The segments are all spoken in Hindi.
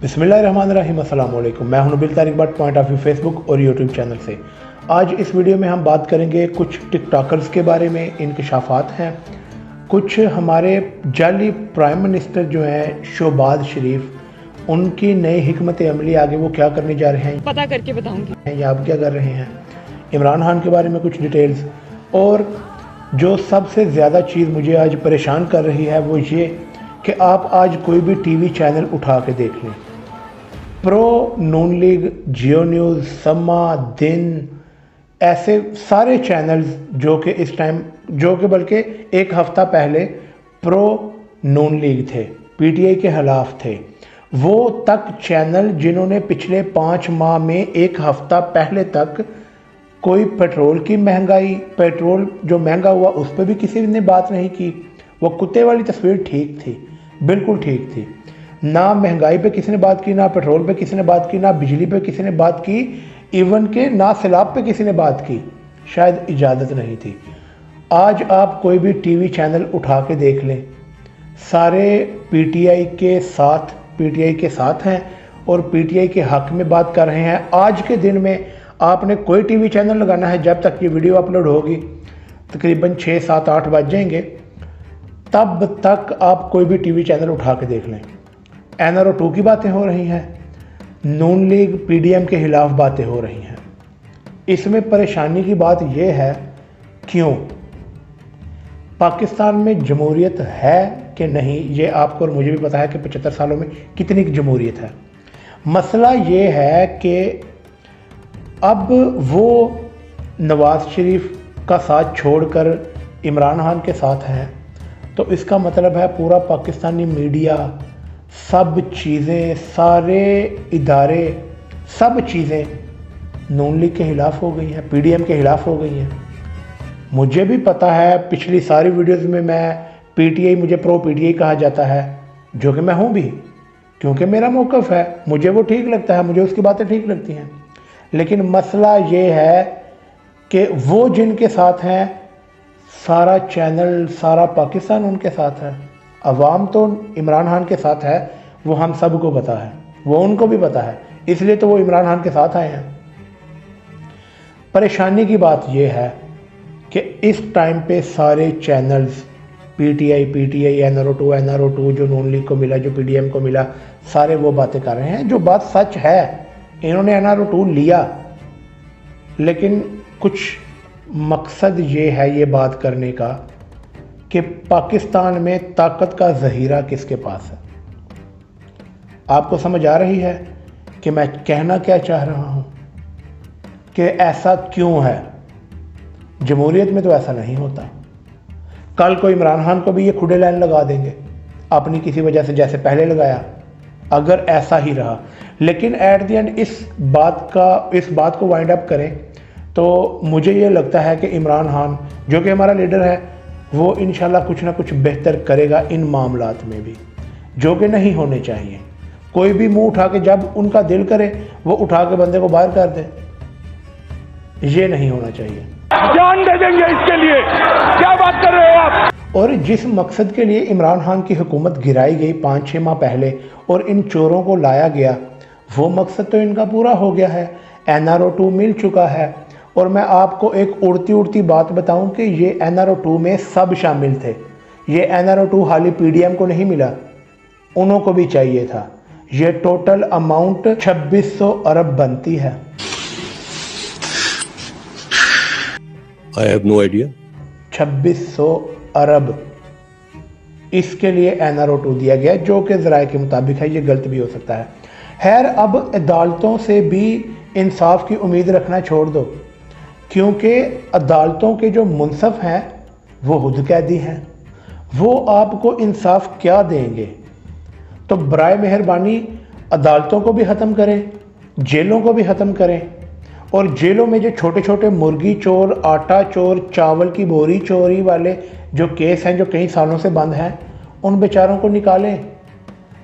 बिस्मिल्लाहिर्रहमानिर्रहीम, अस्सलाम वालेकुम। मैं हूं Nabeel Tariq Bhatt, point of view Facebook और यूट्यूब चैनल से। आज इस वीडियो में हम बात करेंगे कुछ टिकटॉकर्स के बारे में, इंकशाफात हैं। कुछ हमारे जाली प्राइम मिनिस्टर जो हैं शहबाज शरीफ, उनकी नई हिकमत अमली आगे वो क्या करने जा रहे हैं पता करके बताऊंगी या आप क्या कर रहे हैं। इमरान खान के बारे में कुछ डिटेल्स, और जो सबसे ज़्यादा चीज़ मुझे आज परेशान कर रही है वो ये कि आप आज कोई भी टीवी चैनल उठा के देख लें, प्रो, नून लीग, जियो न्यूज़, समा, दिन, ऐसे सारे चैनल्स जो कि इस टाइम, जो कि बल्कि एक हफ़्ता पहले प्रो नून लीग थे, पीटीआई के खिलाफ थे, वो तक चैनल जिन्होंने पिछले 5 माह में एक हफ़्ता पहले तक कोई पेट्रोल की महंगाई, पेट्रोल जो महंगा हुआ उस पर भी किसी ने बात नहीं की। वो कुत्ते वाली तस्वीर ठीक थी, बिल्कुल ठीक थी। ना महंगाई पे किसी ने बात की, ना पेट्रोल पे किसी ने बात की, ना बिजली पे किसी ने बात की, इवन के ना सैलाब पे किसी ने बात की, शायद इजाज़त नहीं थी। आज आप कोई भी टीवी चैनल उठा के देख लें, सारे पीटीआई के साथ हैं और पीटीआई के हक़ में बात कर रहे हैं। आज के दिन में आपने कोई टीवी चैनल लगाना है, जब तक ये वीडियो अपलोड होगी तकरीबन 6, 7, 8 बज जाएंगे, तब तक आप कोई भी टीवी चैनल उठा के देख लें। एनआरओ 2 की बातें हो रही हैं, नून लीग पीडीएम के खिलाफ बातें हो रही हैं। इसमें परेशानी की बात यह है, क्यों पाकिस्तान में जमहूरियत है कि नहीं, ये आपको और मुझे भी पता है कि 75 सालों में कितनी जमहूरियत है। मसला ये है कि अब वो नवाज शरीफ का साथ छोड़कर इमरान खान के साथ हैं, तो इसका मतलब है पूरा पाकिस्तानी मीडिया, सब चीज़ें, सारे इदारे, सब चीज़ें नून लीग के ख़िलाफ़ हो गई हैं, पीडीएम के ख़िलाफ़ हो गई हैं। मुझे भी पता है, पिछली सारी वीडियोस में मैं पीटीआई, मुझे प्रो पीटीआई कहा जाता है, जो कि मैं हूँ भी, क्योंकि मेरा मौक़िफ़ है, मुझे वो ठीक लगता है, मुझे उसकी बातें ठीक लगती हैं। लेकिन मसला ये है कि वो जिनके साथ हैं, सारा चैनल, सारा पाकिस्तान उनके साथ है। अवाम तो इमरान खान के साथ है, वो हम सबको पता है, वो उनको भी पता है, इसलिए तो वो इमरान खान के साथ आए हैं। परेशानी की बात यह है कि इस टाइम पे सारे चैनल्स, पीटीआई, एनआरओ 2 जो नून लीग को मिला, जो पीडीएम को मिला, सारे वो बातें कर रहे हैं जो बात सच है। इन्होंने एनआरओ 2 लिया, लेकिन कुछ मकसद ये है ये बात करने का कि पाकिस्तान में ताकत का ज़हीरा किसके पास है। आपको समझ आ रही है कि मैं कहना क्या चाह रहा हूँ, कि ऐसा क्यों है। जमहूरियत में तो ऐसा नहीं होता। कल को इमरान खान को भी ये खुदे लाइन लगा देंगे अपनी किसी वजह से, जैसे पहले लगाया, अगर ऐसा ही रहा। लेकिन एट द एंड इस बात को वाइंड अप करें तो मुझे ये लगता है कि इमरान खान, जो कि हमारा लीडर है, वो इंशाल्लाह कुछ ना कुछ बेहतर करेगा इन मामलात में भी, जो कि नहीं होने चाहिए। कोई भी मुंह उठा के जब उनका दिल करे वो उठा के बंदे को बाहर कर दे, ये नहीं होना चाहिए। जान दे देंगे इसके लिए, क्या बात कर रहे हो आप। और जिस मकसद के लिए इमरान खान की हुकूमत गिराई गई 5-6 माह पहले और इन चोरों को लाया गया, वो मकसद तो इनका पूरा हो गया है। एनआरओ 2 मिल चुका है। और मैं आपको एक उड़ती बात बताऊं कि ये एनआरओ 2 में सब शामिल थे। ये एनआरओ 2 हाली पीडीएम को नहीं मिला, उन्हों को भी चाहिए था। ये टोटल अमाउंट 2600 अरब बनती है। I have no idea. 2600 अरब इसके लिए एनआरओ 2 दिया गया, जो कि ज़राए के मुताबिक है, ये गलत भी हो सकता है। खैर, अब अदालतों से भी इंसाफ की उम्मीद रखना छोड़ दो, क्योंकि अदालतों के जो मुंसफ हैं वो खुद कैदी हैं, वो आपको इंसाफ क्या देंगे। तो बराए मेहरबानी अदालतों को भी ख़त्म करें, जेलों को भी ख़त्म करें, और जेलों में जो छोटे छोटे मुर्गी चोर, आटा चोर, चावल की बोरी चोरी वाले जो केस हैं, जो कई सालों से बंद हैं, उन बेचारों को निकालें,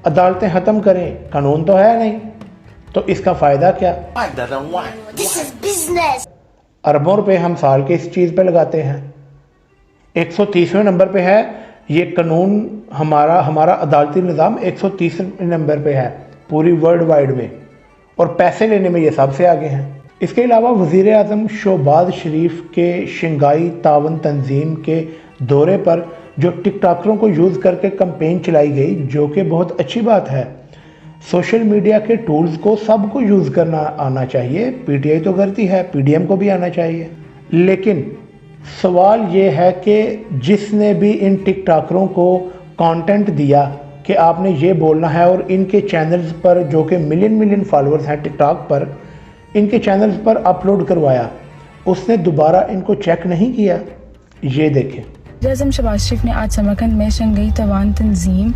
अदालतें ख़त्म करें। कानून तो है नहीं, तो इसका फ़ायदा क्या। अरबों रुपए हम साल के इस चीज़ पे लगाते हैं। 130वें नंबर पे है ये कानून, हमारा अदालती निज़ाम 130 नंबर पे है। पूरी वर्ल्ड वाइड में, और पैसे लेने में ये सबसे आगे हैं। इसके अलावा वज़ीर आज़म शहबाज शरीफ के शंघाई तावन तंजीम के दौरे पर जो टिकटॉकरों को यूज़ करके कैंपेन चलाई गई, जो कि बहुत अच्छी बात है। सोशल मीडिया के टूल्स को सबको यूज़ करना आना चाहिए। पीटीआई तो करती है, पीडीएम को भी आना चाहिए। लेकिन सवाल ये है कि जिसने भी इन टिकटॉकरों को कंटेंट दिया कि आपने ये बोलना है, और इनके चैनल्स पर जो कि मिलियन फॉलोअर्स हैं टिकटॉक पर, इनके चैनल्स पर अपलोड करवाया, उसने दोबारा इनको चेक नहीं किया। ये देखें। वज़ीर आज़म शहबाज शरीफ ने आज समरकंद में शंघाई तावन तंजीम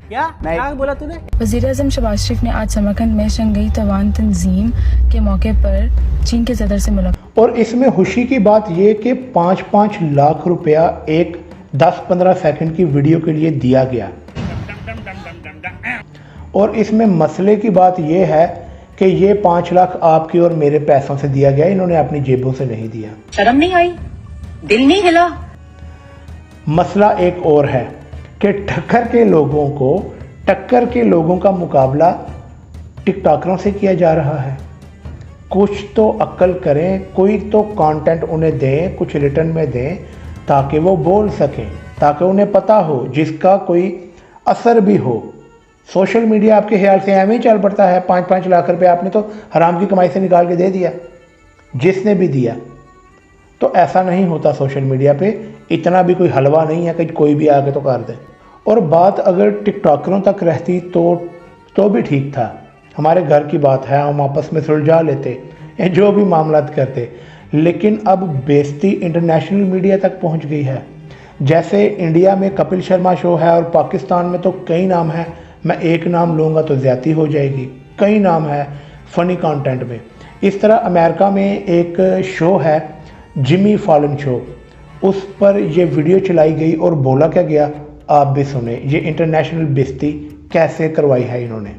क्या बोला तूने? वज़ीर आज़म शहबाज शरीफ ने आज समरकंद में शंघाई तावन तंजीम के मौके पर चीन के सदर से मुलाकात। और इसमें खुशी की बात यह कि 5-5 लाख रुपया एक 10-15 सेकंड की वीडियो के लिए दिया गया। और इसमें मसले की बात यह है कि ये 5 लाख आपके और मेरे पैसों से दिया गया, इन्होंने अपनी जेबों से नहीं दिया। शर्म नहीं आई? दिल नहीं हिला? मसला एक और है कि टक्कर के लोगों का मुकाबला टिकटॉकरों से किया जा रहा है। कुछ तो अक्ल करें, कोई तो कंटेंट उन्हें दें, कुछ रिटर्न में दें, ताकि वो बोल सकें, ताकि उन्हें पता हो, जिसका कोई असर भी हो। सोशल मीडिया आपके ख्याल से एवं ही चल पड़ता है। 5-5 लाख रुपए आपने तो हराम की कमाई से निकाल के दे दिया, जिसने भी दिया। तो ऐसा नहीं होता सोशल मीडिया पे, इतना भी कोई हलवा नहीं है कि कोई भी आके तो कर दे। और बात अगर टिकटॉकरों तक रहती तो भी ठीक था, हमारे घर की बात है, हम आपस में सुलझा लेते या जो भी मामला करते। लेकिन अब बेइज्जती इंटरनेशनल मीडिया तक पहुंच गई है। जैसे इंडिया में कपिल शर्मा शो है और पाकिस्तान में तो कई नाम हैं, मैं एक नाम लूँगा तो ज़्यादती हो जाएगी, कई नाम है फ़नी कंटेंट में। इस तरह अमेरिका में एक शो है जिमी फॉलन शो, उस पर ये वीडियो चलाई गई और बोला क्या गया आप भी सुने। ये इंटरनेशनल बेइज्जती कैसे करवाई है इन्होंने।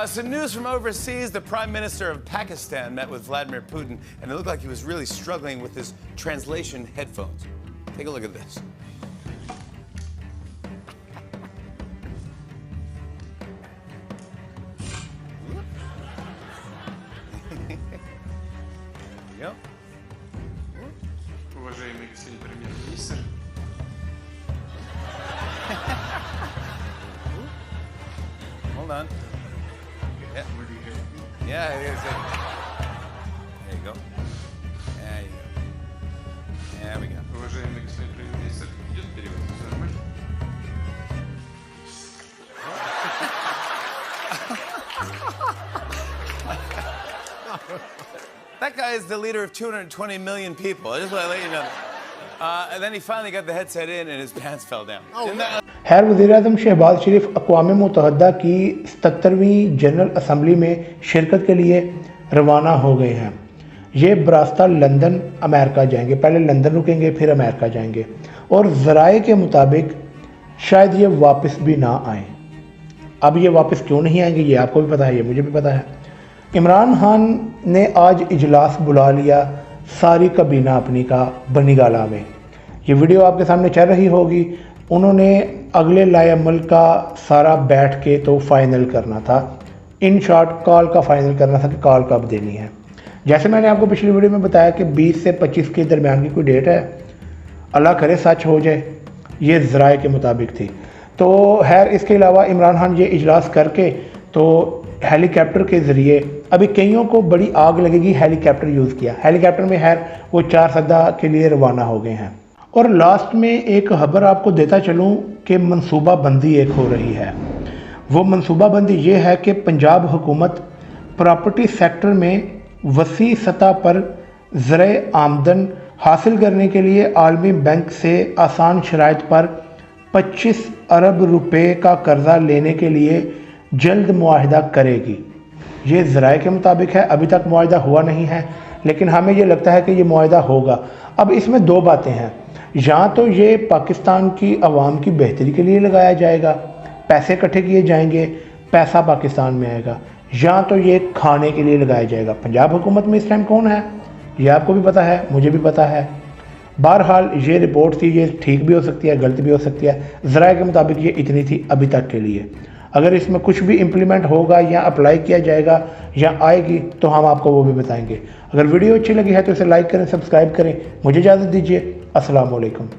Some news from overseas. The Prime Minister of Pakistan met with Vladimir Putin, and it looked like he was really struggling with his translation headphones. Take a look at this. Yep. Уважаемый господин премьер-министр. Hold on. Yeah. Yeah. There you go. There you go. There we go. Уважаемый господин премьер-министр, идет перевод. Все нормально? That guy is the leader of 220 million people. I just want to let you know. And then he finally got the headset in and his pants fell down. खैर वज़ीर आज़म शहबाज शरीफ अक़वाम मुत्तहिदा की 77वीं जनरल असम्बली में शिरकत के लिए रवाना हो गए हैं। ये बरास्ता लंदन अमेरिका जाएंगे, पहले लंदन रुकेंगे फिर अमेरिका जाएंगे, और ज़राए के मुताबिक शायद ये वापस भी ना आए। अब ये वापस क्यों नहीं आएंगे ये आपको भी पता है, ये मुझे भी पता है। इमरान खान ने आज इजलास बुला लिया सारी काबीना अपनी का बनीगाला में। ये वीडियो आपके सामने चल रही होगी। उन्होंने अगले लाएअमल का सारा बैठ के तो फाइनल करना था, इन शॉर्ट कॉल का फाइनल करना था कि कॉल कब देनी है। जैसे मैंने आपको पिछली वीडियो में बताया कि 20 से 25 के दरमियान की कोई डेट है, अल्लाह करे सच हो जाए, ये ज़राए के मुताबिक थी। तो खैर इसके अलावा इमरान खान ये इजलास करके तो हेलीकॉप्टर के ज़रिए, अभी कईयों को बड़ी आग लगेगी हेलीकॉप्टर यूज़ किया, हेलीकॉप्टर में खैर वो 4 सदा के लिए रवाना हो गए हैं। और लास्ट में एक खबर आपको देता चलूँ कि मनसूबाबंदी एक हो रही है। वो मनसूबाबंदी ये है कि पंजाब हुकूमत प्रॉपर्टी सेक्टर में वसी सतह पर ज़राए आमदन हासिल करने के लिए आलमी बैंक से आसान शराइत पर 25 अरब रुपए का कर्जा लेने के लिए जल्द मुआहिदा करेगी। ये ज़राए के मुताबिक है, अभी तक मुआहिदा हुआ नहीं है, लेकिन हमें ये लगता है कि ये मुआहिदा होगा। अब इसमें दो बातें हैं, या तो ये पाकिस्तान की आवाम की बेहतरी के लिए लगाया जाएगा, पैसे इकट्ठे किए जाएंगे, पैसा पाकिस्तान में आएगा, या तो ये खाने के लिए लगाया जाएगा। पंजाब हुकूमत में इस टाइम कौन है ये आपको भी पता है, मुझे भी पता है। बहरहाल ये रिपोर्ट थी, ये ठीक भी हो सकती है, गलत भी हो सकती है। ज़राए के मुताबिक ये इतनी थी अभी तक के लिए। अगर इसमें कुछ भी इम्प्लीमेंट होगा या अप्लाई किया जाएगा या आएगी तो हम आपको वो भी बताएंगे। अगर वीडियो अच्छी लगी है तो इसे लाइक करें, सब्सक्राइब करें। मुझे इजाज़त दीजिए। अस्सलाम वालेकुम।